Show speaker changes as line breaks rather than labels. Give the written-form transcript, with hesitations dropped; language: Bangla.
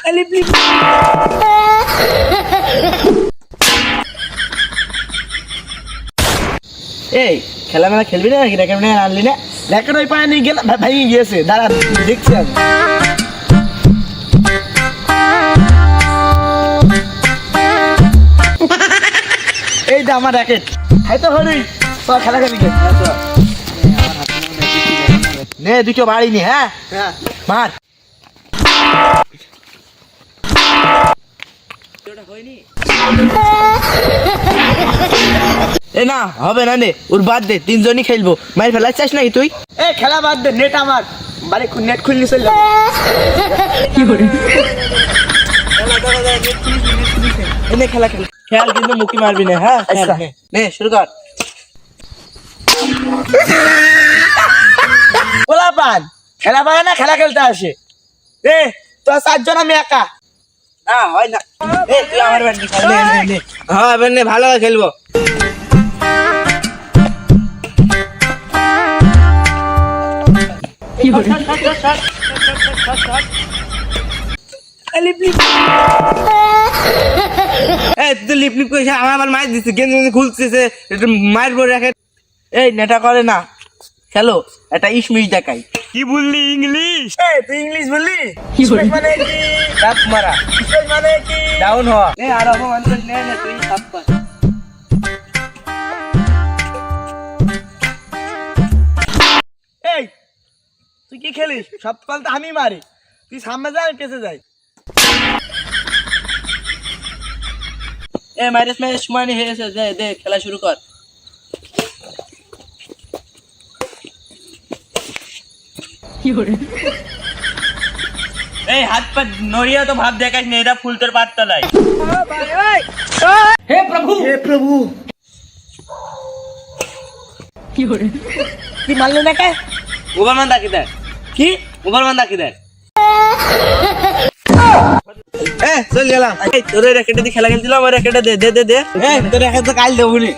এই খেলা মেলা খেলবি না নাকি? র্যাকেট নিয়ে আনলি না? র্যাকেট ওই পায়ে নিয়ে গেল, ভাই গিয়েছে। দাঁড়া দেখছি আমি। এই যে আমার র্যাকেট। হাই তো হরি চল খেলা খেলি। নে দুটো বাড়ি নি। হ্যাঁ মার। এ না হবে না, নে ওর বাদ দে, তিনজনই খেলবো। মার ফেলা চাস নাকি তুই? এ খেলা বাদ দে, নেট আমার বাড়ি নেট খুললি চল। এনে খেলা খেল, খেল কিন্তু মুখি মারবি না। হ্যাঁ নে শুরু কর। ওলা পান খেলা পারে না, খেলা খেলতে আসে। এ তো চারজন, আমি একা। না হয় না। এ তুই আমার ব্যান্ডি খেল। হ্যাঁ এবার নে, ভালো খেলবো। তুই লিপ লিপ করে আমার মাছ দিচ্ছে, গেঞ্জি খুলতেছে, মায়ের পরে রাখে। এই নেটা করে না, খেলো একটা ইসমিস দেখাই।
কি বললি? ইংলিশ?
তুই ইংলিশ বললি? মানে কি? দাঁত মারা। মানে কি? ডাউন হওয়া। আর অপমান করিস না, তুই সাপ পাস। এই তুই কি খেলিস? সব পাল তো আমি মারি। তুই সামনে যা, আমি পেছে যাই। মাইরাস সময় নিয়ে হয়েছে, দে খেলা শুরু কর।
এই হাত পা নড়িয়া তো ভাব দেখাস না, এটা ফুল তোর পাততলাই।
হে প্রভু, হে প্রভু। কি মারলো না কে?
ওভার মান দাকি দেয়।
কি
ওভার মান দাকি দেয়।
চল গেলাম। তোর র্যাকেটে দিয়ে খেলা খেলছিলাম, আমার র্যাকেটে দে। তোর র্যাকেট তো কাল দেবো নি।